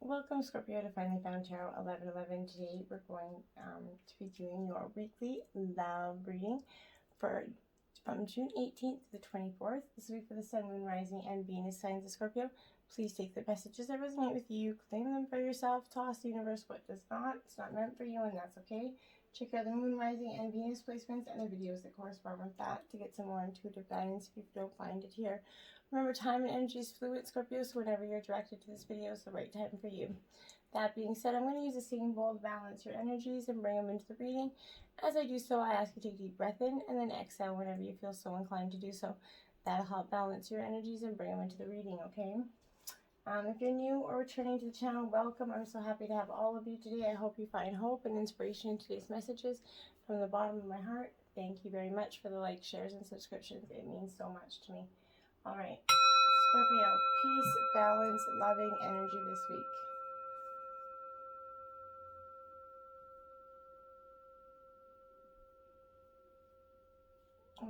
Welcome, Scorpio, to Finally Found Tarot 1111. Today we're going to be doing your weekly love reading from June 18th to the 24th. This will be for the Sun, Moon, Rising, and Venus signs of Scorpio. Please take the messages that resonate with you, claim them for yourself, toss the universe what does not. It's not meant for you, and that's okay. Check out the Moon, Rising, and Venus placements and the videos that correspond with that to get some more intuitive guidance if you don't find it here. Remember, time and energy is fluid, Scorpio, so whenever you're directed to this video, it's the right time for you. That being said, I'm going to use a singing bowl to balance your energies and bring them into the reading. As I do so, I ask you to take a deep breath in and then exhale whenever you feel so inclined to do so. That'll help balance your energies and bring them into the reading, okay? If you're new or returning to the channel, welcome. I'm so happy to have all of you today. I hope you find hope and inspiration in today's messages. From the bottom of my heart, thank you very much for the likes, shares, and subscriptions. It means so much to me. All right, Scorpio, peace, balance, loving energy this week.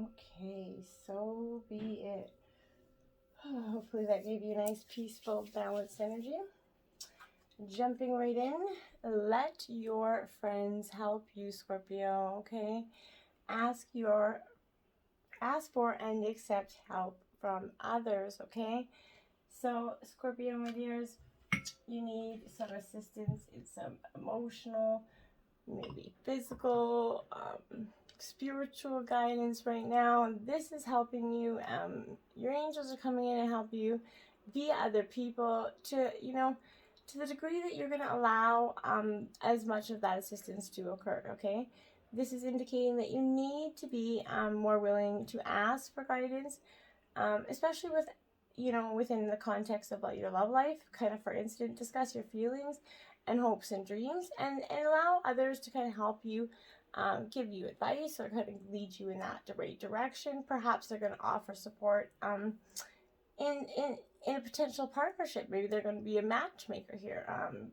Okay, so be it. Hopefully that gave you a nice, peaceful, balanced energy. Jumping right in, let your friends help you, Scorpio, okay? Ask for and accept help from others, okay? So, Scorpio, my dears, you need some assistance in some emotional, maybe physical, spiritual guidance right now. This is helping you. Your angels are coming in and help you via other people to, to the degree that you're going to allow as much of that assistance to occur, okay? This is indicating that you need to be more willing to ask for guidance, especially with, within the context of your love life. Kind of, for instance, discuss your feelings and hopes and dreams, and allow others to kind of help you, give you advice or kind of lead you in that right direction. Perhaps they're going to offer support in a potential partnership. Maybe they're going to be a matchmaker here,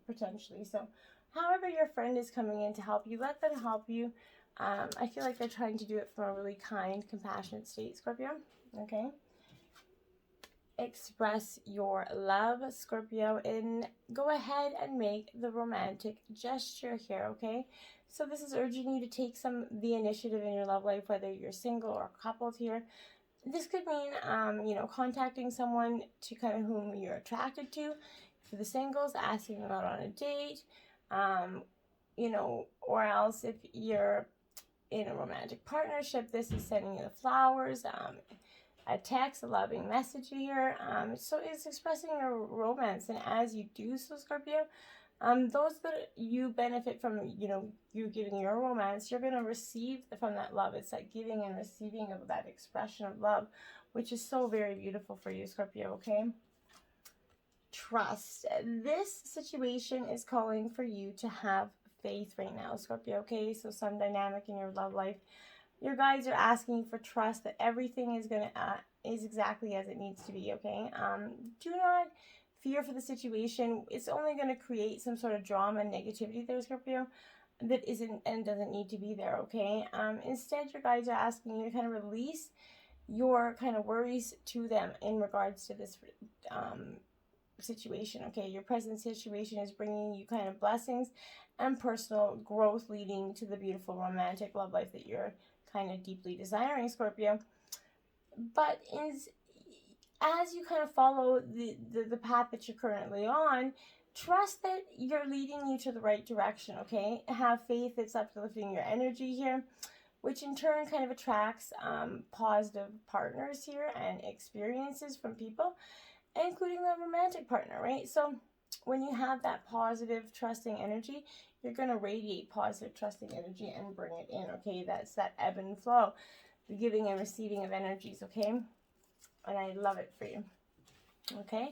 potentially. So however your friend is coming in to help you, let them help you. I feel like they're trying to do it from a really kind, compassionate state, Scorpio. Okay. Express your love, Scorpio, and go ahead and make the romantic gesture here, okay? So this is urging you to take the initiative in your love life, whether you're single or coupled here. This could mean, contacting someone to kind of whom you're attracted to. For the singles, asking them out on a date, or else if you're in a romantic partnership, this is sending you the flowers, a text, a loving message here. So it's expressing your romance, and as you do so, Scorpio, those that you benefit from, you giving your romance, you're going to receive from that love. It's that giving and receiving of that expression of love, which is so very beautiful for you, Scorpio, okay? Trust. This situation is calling for you to have faith right now, Scorpio, okay? So some dynamic in your love life. Your guides are asking for trust that everything is is exactly as it needs to be, okay? Do not fear for the situation. It's only going to create some sort of drama and negativity there, Scorpio, that isn't and doesn't need to be there, okay? Instead, your guides are asking you to kind of release your kind of worries to them in regards to this situation, okay? Your present situation is bringing you kind of blessings and personal growth, leading to the beautiful romantic love life that you're kind of deeply desiring, Scorpio. But as you kind of follow the path that you're currently on, trust that you're leading you to the right direction, okay? Have faith. It's uplifting your energy here, which in turn kind of attracts positive partners here and experiences from people, including the romantic partner, right? So when you have that positive, trusting energy, you're going to radiate positive, trusting energy and bring it in, okay? That's that ebb and flow, the giving and receiving of energies, okay? And I love it for you, okay?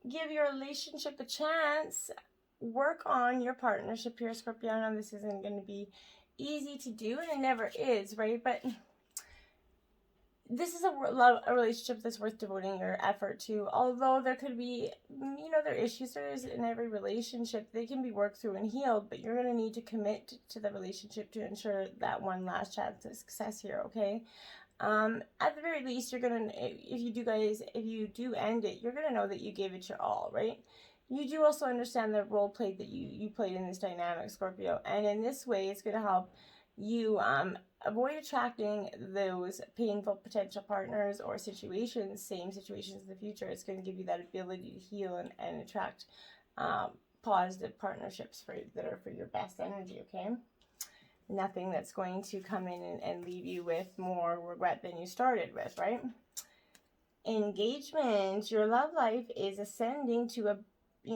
Give your relationship a chance. Work on your partnership here, Scorpio. I know this isn't going to be easy to do, and it never is, right? But this is a relationship that's worth devoting your effort to. Although there could be, there are issues there is in every relationship. They can be worked through and healed, but you're going to need to commit to the relationship to ensure that one last chance of success here, okay? At the very least, you're going to, if you do end it, you're going to know that you gave it your all, right? you do also understand the role played that you played in this dynamic, Scorpio. And in this way, it's going to help you avoid attracting those painful potential partners or situations, same situations in the future. It's going to give you that ability to heal and attract positive partnerships that are for your best energy, okay? Nothing that's going to come in and leave you with more regret than you started with, right? Engagement. Your love life is ascending to a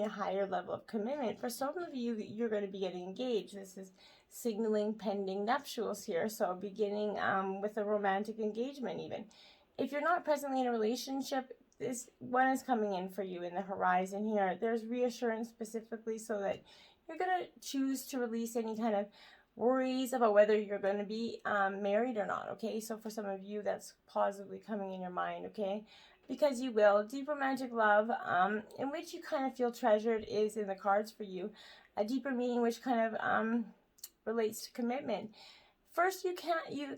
higher level of commitment. For some of you, you're going to be getting engaged. This is signaling pending nuptials here. So beginning with a romantic engagement even. If you're not presently in a relationship, this one is coming in for you in the horizon here. There's reassurance specifically so that you're going to choose to release any kind of worries about whether you're going to be married or not, okay? So for some of you, that's positively coming in your mind, okay? Because you will. Deep romantic love, in which you kind of feel treasured, is in the cards for you. A deeper meaning which kind of relates to commitment. First, you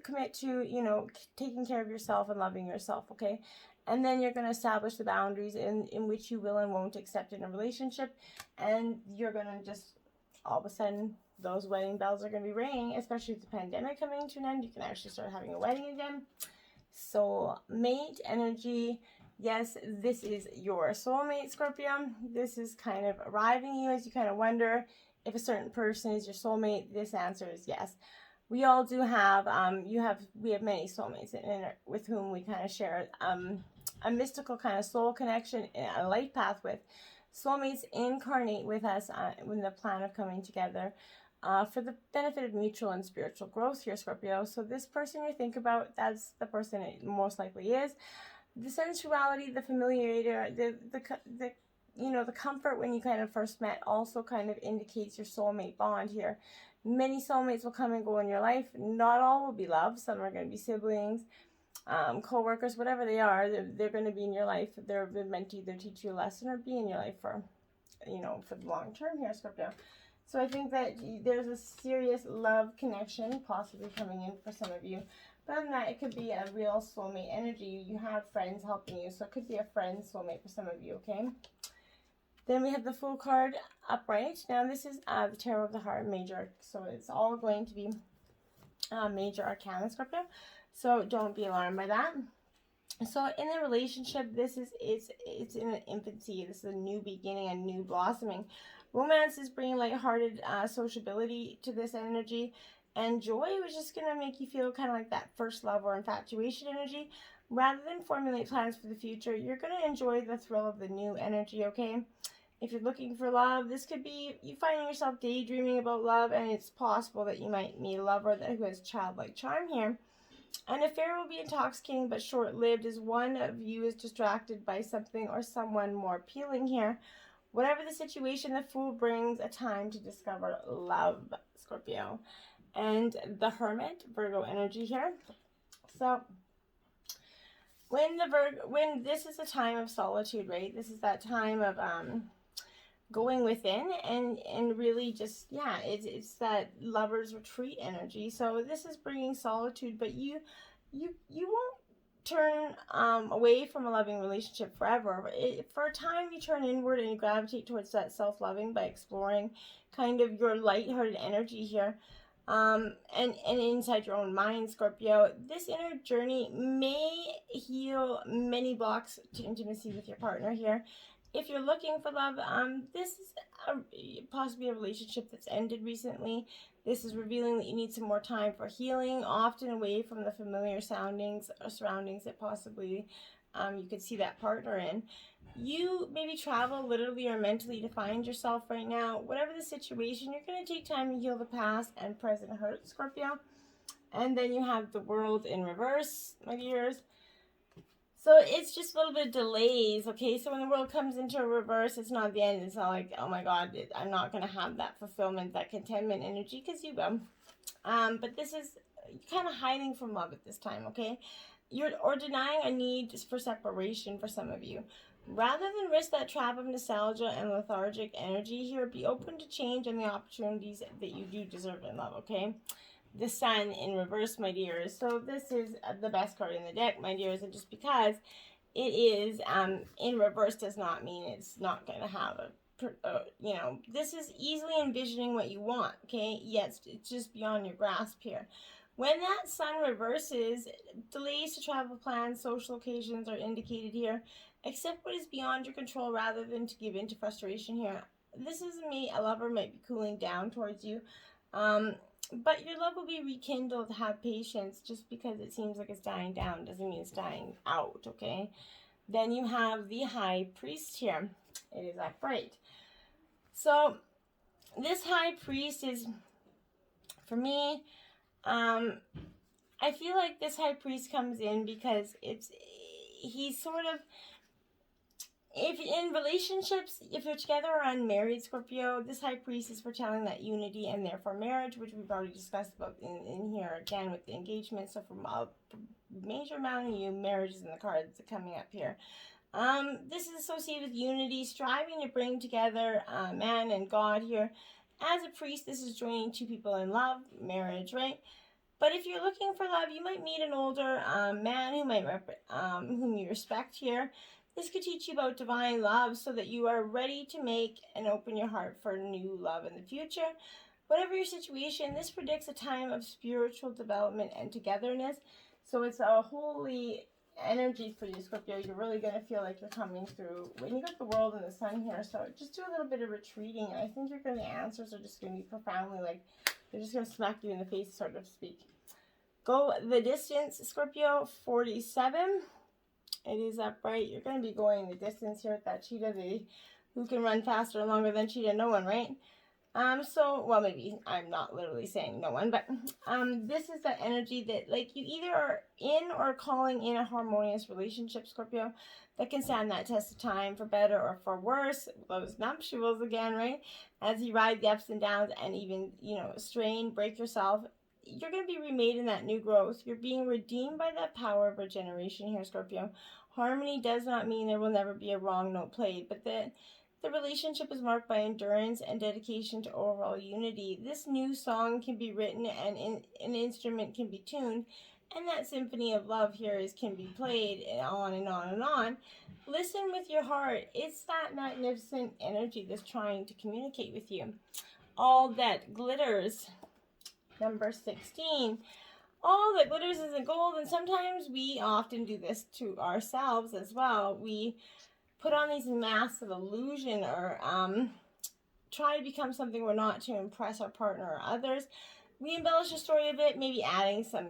commit to, taking care of yourself and loving yourself, okay? And then you're going to establish the boundaries in which you will and won't accept in a relationship. And you're going to just, all of a sudden, those wedding bells are going to be ringing, especially with the pandemic coming to an end. You can actually start having a wedding again. Soulmate energy. Yes, this is your soulmate, Scorpio. This is kind of arriving you as you kind of wonder if a certain person is your soulmate. This answer is yes. We all do have, we have many soulmates with whom we kind of share a mystical kind of soul connection, a life path with. Soulmates incarnate with us in the plan of coming together for the benefit of mutual and spiritual growth here, Scorpio. So this person you think about, that's the person it most likely is. The sensuality, the familiarity, the comfort when you kind of first met also kind of indicates your soulmate bond here. Many soulmates will come and go in your life. Not all will be love. Some are going to be siblings, co-workers, whatever they are. They're going to be in your life. They're meant to either teach you a lesson or be in your life for the long term here, Scorpio. So I think that there's a serious love connection possibly coming in for some of you. But other than that, it could be a real soulmate energy. You have friends helping you, so it could be a friend soulmate for some of you, okay? Then we have the Fool card upright. Now this is the Tarot of the Heart, major. So it's all going to be major arcana, Scorpio. So don't be alarmed by that. So in a relationship, it's in an infancy. This is a new beginning, a new blossoming. Romance is bringing lighthearted sociability to this energy. And joy was just going to make you feel kind of like that first love or infatuation energy. Rather than formulate plans for the future, you're going to enjoy the thrill of the new energy, okay? If you're looking for love, this could be you finding yourself daydreaming about love, and it's possible that you might meet a lover who has childlike charm here. An affair will be intoxicating but short-lived as one of you is distracted by something or someone more appealing here. Whatever the situation, the Fool brings a time to discover love, Scorpio. And the Hermit, Virgo energy here. So when this is a time of solitude, right? This is that time of going within and really just, yeah, it's that lover's retreat energy. So this is bringing solitude, but you won't turn away from a loving relationship forever. For a time, you turn inward and you gravitate towards that self-loving by exploring kind of your lighthearted energy here. And inside your own mind, Scorpio, this inner journey may heal many blocks to intimacy with your partner here. If you're looking for love, this is possibly a relationship that's ended recently. This is revealing that you need some more time for healing, often away from the familiar surroundings that possibly you could see that partner in. You maybe travel literally or mentally to find yourself right now. Whatever the situation, you're going to take time to heal the past and present hurt, Scorpio. And then you have the World in reverse, my dears. So it's just a little bit of delays, okay? So when the World comes into a reverse, it's not the end. It's not like, oh my God, I'm not going to have that fulfillment, that contentment energy, because you will. But this is kind of hiding from love at this time, okay? Or denying a need for separation for some of you. Rather than risk that trap of nostalgia and lethargic energy here, be open to change and the opportunities that you do deserve in love, okay? The Sun in reverse, my dears. So this is the best card in the deck, my dears, and just because it is in reverse does not mean it's not going to have you know, this is easily envisioning what you want, okay? Yes, it's just beyond your grasp here. When that sun reverses, delays to travel plans, social occasions are indicated here. Accept what is beyond your control rather than to give in to frustration here. This is me, a lover might be cooling down towards you. But your love will be rekindled. Have patience. Just because it seems like it's dying down doesn't mean it's dying out, okay? Then you have the High Priest here. It is upright. So this High Priest is, for me, I feel like this High Priest comes in because he's sort of, if in relationships, if you're together or unmarried, Scorpio, this High Priest is foretelling that unity and therefore marriage, which we've already discussed about in here again with the engagement. So from a major amount of you, marriage is in the cards coming up here. This is associated with unity, striving to bring together man and God here. As a priest, this is joining two people in love, marriage, right? But if you're looking for love, you might meet an older man whom you respect here. This could teach you about divine love so that you are ready to make and open your heart for new love in the future. Whatever your situation, this predicts a time of spiritual development and togetherness. So it's a holy energy for you, Scorpio. You're really going to feel like you're coming through when you got the world and the sun here. So just do a little bit of retreating, and I think the answers are just going to be profoundly, like, they're just going to smack you in the face, so to speak. Go the distance, Scorpio. 47. It is upright. You're going to be going the distance here with that cheetah. Who can run faster and longer than cheetah? No one, right? So, well, maybe I'm not literally saying no one, but this is that energy that, like, you either are in or calling in a harmonious relationship, Scorpio, that can stand that test of time for better or for worse. Those nuptials again, right? As you ride the ups and downs and even, you know, strain, break yourself, you're going to be remade in that new growth. You're being redeemed by that power of regeneration here, Scorpio. Harmony does not mean there will never be a wrong note played, but the relationship is marked by endurance and dedication to overall unity. This new song can be written and an instrument can be tuned, and that symphony of love here can be played on and on and on. Listen with your heart. It's that magnificent energy that's trying to communicate with you. All that glitters. Number 16. All that glitters isn't gold, and sometimes we often do this to ourselves as well. We put on these masks of illusion or try to become something we're not to impress our partner or others. We embellish a story a bit, maybe adding some,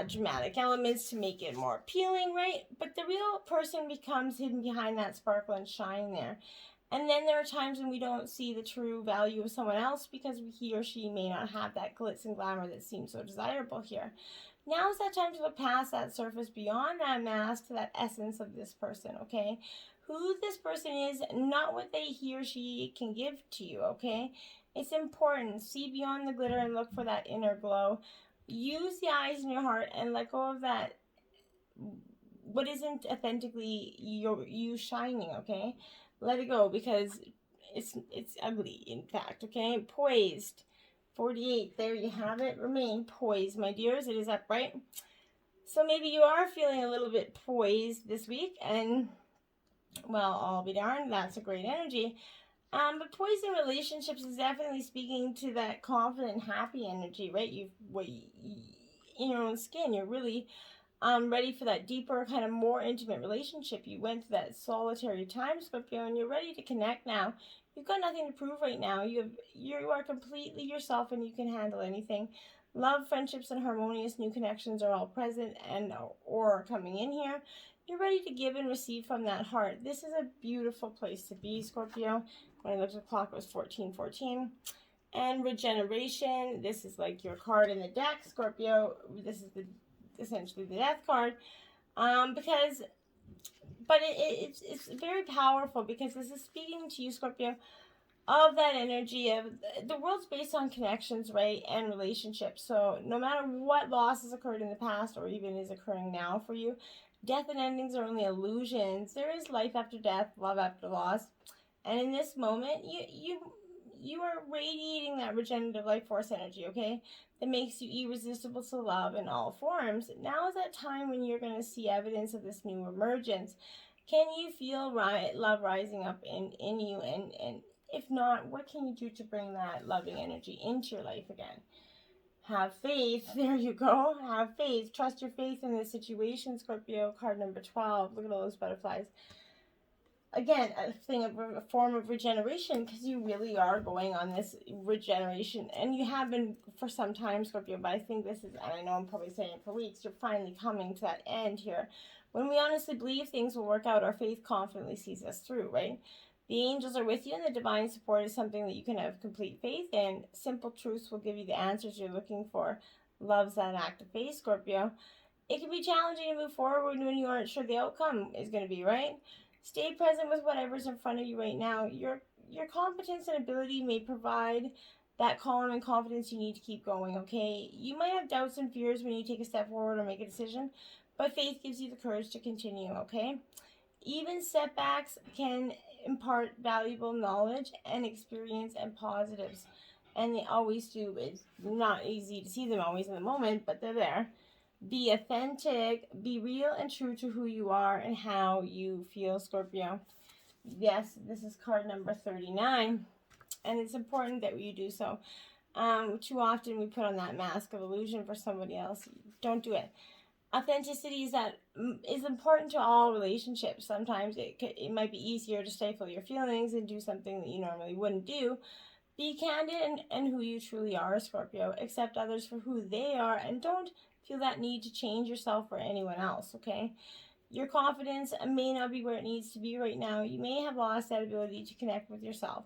dramatic elements to make it more appealing, right? But the real person becomes hidden behind that sparkle and shine there. And then there are times when we don't see the true value of someone else because he or she may not have that glitz and glamour that seems so desirable here. Now is that time to look past that surface, beyond that mask, to that essence of this person, okay? Who this person is, not what he or she can give to you, okay? It's important. See beyond the glitter and look for that inner glow. Use the eyes in your heart and let go of that, what isn't authentically you shining, okay? Let it go because it's ugly, in fact, okay? Poised. 48, there you have it. Remain poised, my dears. It is upright. So maybe you are feeling a little bit poised this week, and, well, I'll be darned, that's a great energy. But poised in relationships is definitely speaking to that confident, happy energy, right? In your own skin, you're really ready for that deeper, kind of more intimate relationship. You went through that solitary time, Scorpio, and you're ready to connect now. You've got nothing to prove right now. You are completely yourself and you can handle anything. Love, friendships, and harmonious new connections are all present and or coming in here. You're ready to give and receive from that heart. This is a beautiful place to be, Scorpio. When I looked at the clock, it was 14:14. And Regeneration, this is like your card in the deck, Scorpio. This is essentially the death card. But it's very powerful because this is speaking to you, Scorpio, of that energy of the world's based on connections, right, and relationships. So no matter what losses occurred in the past or even is occurring now for you, death and endings are only illusions. There is life after death, love after loss. And in this moment, you are radiating that regenerative life force energy, okay? That makes you irresistible to love in all forms. Now is that time when you're going to see evidence of this new emergence. Can you feel love rising up in you? And if not, what can you do to bring that loving energy into your life again? Have faith. There you go. Have faith. Trust your faith in this situation, Scorpio. Card number 12. Look at all those butterflies. Again, a form of regeneration, because you really are going on this regeneration, and you have been for some time, Scorpio, but I think this is, and I know I'm probably saying it for weeks, you're finally coming to that end here. When we honestly believe things will work out, our faith confidently sees us through, right? The angels are with you, and the divine support is something that you can have complete faith in. Simple truths will give you the answers you're looking for. Love's that act of faith, Scorpio. It can be challenging to move forward when you aren't sure the outcome is going to be, right? Stay present with whatever's in front of you right now. Your competence and ability may provide that calm and confidence you need to keep going, okay? You might have doubts and fears when you take a step forward or make a decision, but faith gives you the courage to continue, okay? Even setbacks can impart valuable knowledge and experience and positives, and they always do. It's not easy to see them always in the moment, but they're there. Be authentic, be real and true to who you are and how you feel, Scorpio. Yes, this is card number 39, and it's important that you do so. Too often we put on that mask of illusion for somebody else. Don't do it. Authenticity is important to all relationships. Sometimes it might be easier to stifle your feelings and do something that you normally wouldn't do. Be candid and who you truly are, Scorpio. Accept others for who they are, and don't feel that need to change yourself or anyone else, okay? Your confidence may not be where it needs to be right now. You may have lost that ability to connect with yourself.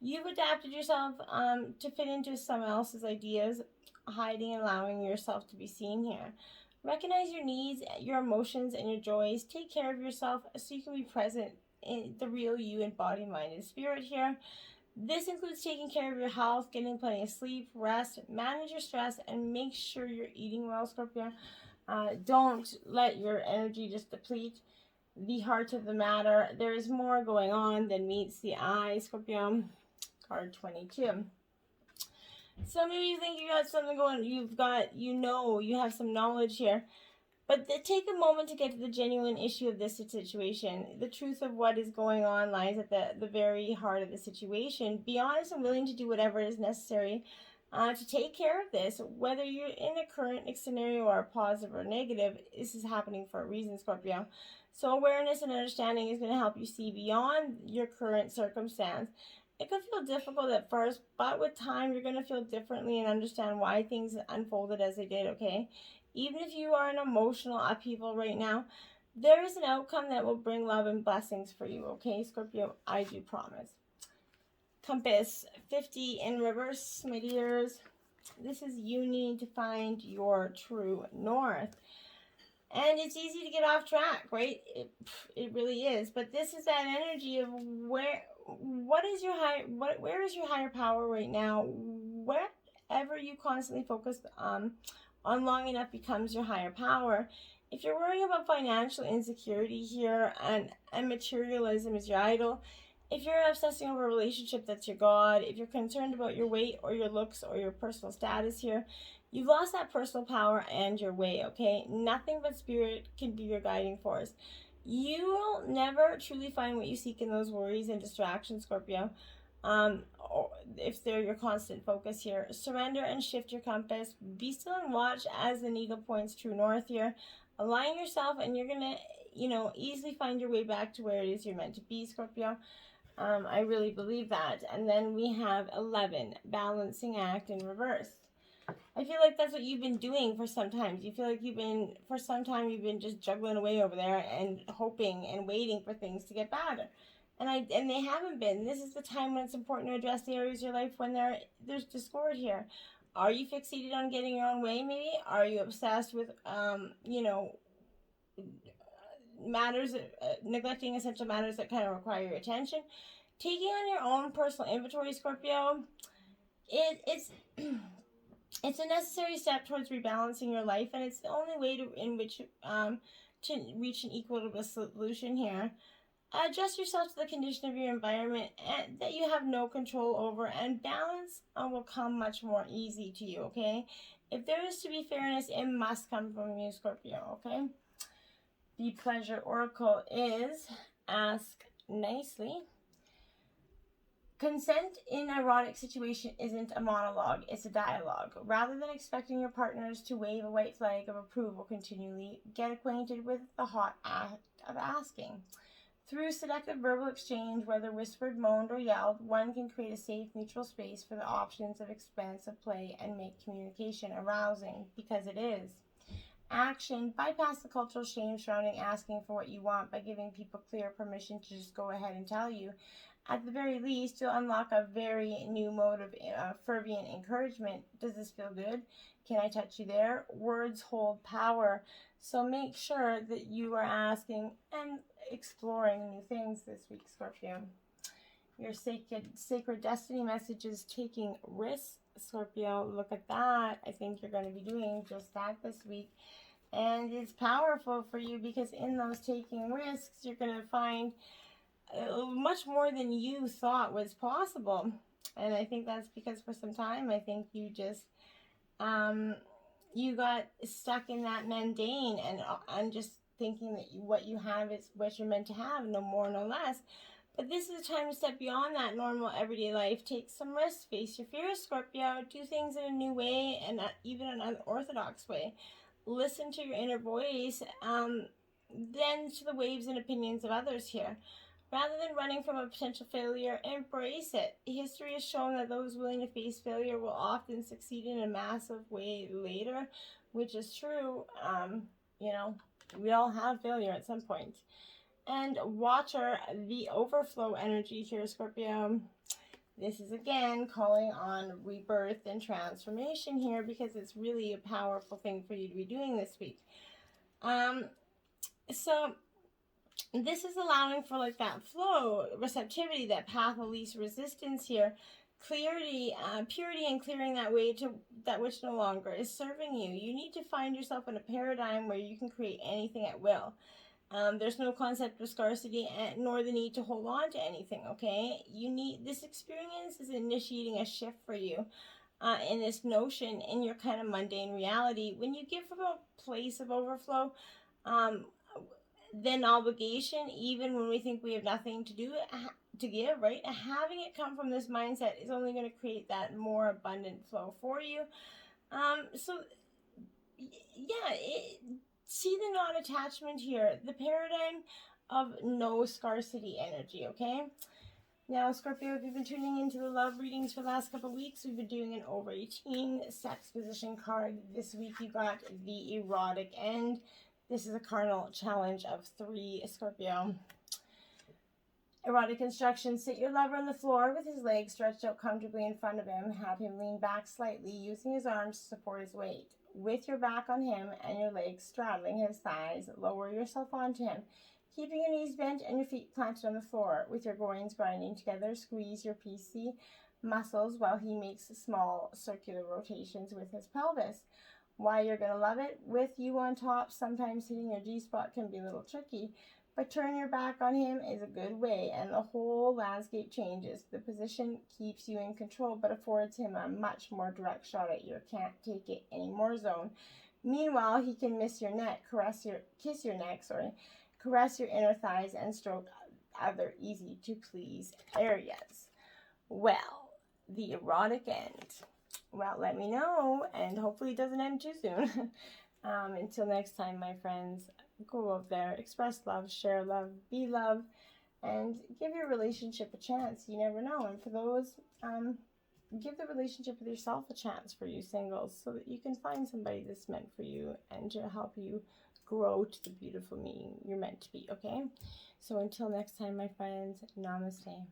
You've adapted yourself to fit into someone else's ideas, hiding and allowing yourself to be seen here. Recognize your needs, your emotions, and your joys. Take care of yourself so you can be present in the real you in body, mind, and spirit here. This includes taking care of your health, getting plenty of sleep, rest, manage your stress, and make sure you're eating well, Scorpio. Don't let your energy just deplete. The heart of the matter. There is more going on than meets the eye, Scorpio. Card 22. So maybe you think you got something going, you have some knowledge here. But take a moment to get to the genuine issue of this situation. The truth of what is going on lies at the very heart of the situation. Be honest and willing to do whatever is necessary to take care of this. Whether you're in a current scenario or positive or negative, this is happening for a reason, Scorpio. So awareness and understanding is going to help you see beyond your current circumstance. It could feel difficult at first, but with time, you're going to feel differently and understand why things unfolded as they did, okay? Even if you are in emotional upheaval right now, there is an outcome that will bring love and blessings for you, okay, Scorpio? I do promise. Compass 50 in reverse, my dears. This is you need to find your true north. And it's easy to get off track, right? It really is. But this is that energy of where is your higher power right now? Whatever you constantly focus on long enough becomes your higher power. If you're worrying about financial insecurity here and materialism is your idol, if you're obsessing over a relationship that's your god, if you're concerned about your weight or your looks or your personal status here, you've lost that personal power and your way, okay? Nothing but spirit can be your guiding force. You will never truly find what you seek in those worries and distractions, Scorpio. Or if they're your constant focus here, surrender and shift your compass. Be still and watch as the needle points true north here. Align yourself and you're gonna, easily find your way back to where it is you're meant to be, Scorpio. I really believe that. And then we have 11, balancing act in reverse. I feel like that's what you've been doing for some time. You feel like you've been just juggling away over there and hoping and waiting for things to get better. And they haven't been. This is the time when it's important to address the areas of your life when there's discord here. Are you fixated on getting your own way, maybe? Are you obsessed with, matters, neglecting essential matters that kind of require your attention? Taking on your own personal inventory, Scorpio, it's a necessary step towards rebalancing your life, and it's the only way to reach an equitable solution here. Adjust yourself to the condition of your environment that you have no control over, and balance will come much more easy to you, okay? If there is to be fairness, it must come from you, Scorpio, okay? The pleasure oracle is ask nicely. Consent in an erotic situation isn't a monologue, it's a dialogue. Rather than expecting your partners to wave a white flag of approval continually, get acquainted with the hot act of asking. Through seductive verbal exchange, whether whispered, moaned, or yelled, one can create a safe, neutral space for the options of expansive play and make communication arousing, because it is. Action. Bypass the cultural shame surrounding asking for what you want by giving people clear permission to just go ahead and tell you. At the very least, you'll unlock a very new mode of fervent encouragement. Does this feel good? Can I touch you there? Words hold power. So make sure that you are asking and exploring new things this week, Scorpio. Your sacred destiny message is taking risks, Scorpio. Look at that. I think you're going to be doing just that this week. And it's powerful for you because in those taking risks, you're going to find much more than you thought was possible. And I think that's because for some time, I think you just, you got stuck in that mundane and just thinking that what you have is what you're meant to have, no more, no less. But this is a time to step beyond that normal everyday life. Take some risks, face your fears, Scorpio. Do things in a new way and even an unorthodox way. Listen to your inner voice, then to the waves and opinions of others here. Rather than running from a potential failure, embrace it. History has shown that those willing to face failure will often succeed in a massive way later, which is true. You know, we all have failure at some point. And Watcher, the overflow energy here, Scorpio. This is again calling on rebirth and transformation here because it's really a powerful thing for you to be doing this week. So this is allowing for like that flow, receptivity, that path of least resistance here. Clarity, purity, and clearing that way to that which no longer is serving you. You need to find yourself in a paradigm where you can create anything at will. There's no concept of scarcity nor the need to hold on to anything, okay? This experience is initiating a shift for you in this notion in your kind of mundane reality. When you give from a place of overflow, then obligation, even when we think we have nothing to give, right? Having it come from this mindset is only going to create that more abundant flow for you. See the non-attachment here, the paradigm of no scarcity energy, okay? Now, Scorpio, if you've been tuning into the love readings for the last couple of weeks, we've been doing an over 18 sex position card. This week you got the erotic end. This is a cardinal challenge of 3, Scorpio. Erotic instructions. Sit your lover on the floor with his legs stretched out comfortably in front of him. Have him lean back slightly, using his arms to support his weight. With your back on him and your legs straddling his thighs, lower yourself onto him, keeping your knees bent and your feet planted on the floor. With your groins grinding together, squeeze your PC muscles while he makes small circular rotations with his pelvis. Why you're going to love it? With you on top, sometimes hitting your G-spot can be a little tricky, but turn your back on him is a good way, and the whole landscape changes. The position keeps you in control, but affords him a much more direct shot at your can't take it anymore zone. Meanwhile, he can kiss your neck, caress your inner thighs, and stroke other easy-to-please areas. Well, the erotic end. Well, let me know, and hopefully it doesn't end too soon. Until next time, my friends, go out there, express love, share love, be love, and give your relationship a chance. You never know. And for those, give the relationship with yourself a chance, for you singles, so that you can find somebody that's meant for you and to help you grow to the beautiful me you're meant to be, okay? So until next time, my friends, namaste.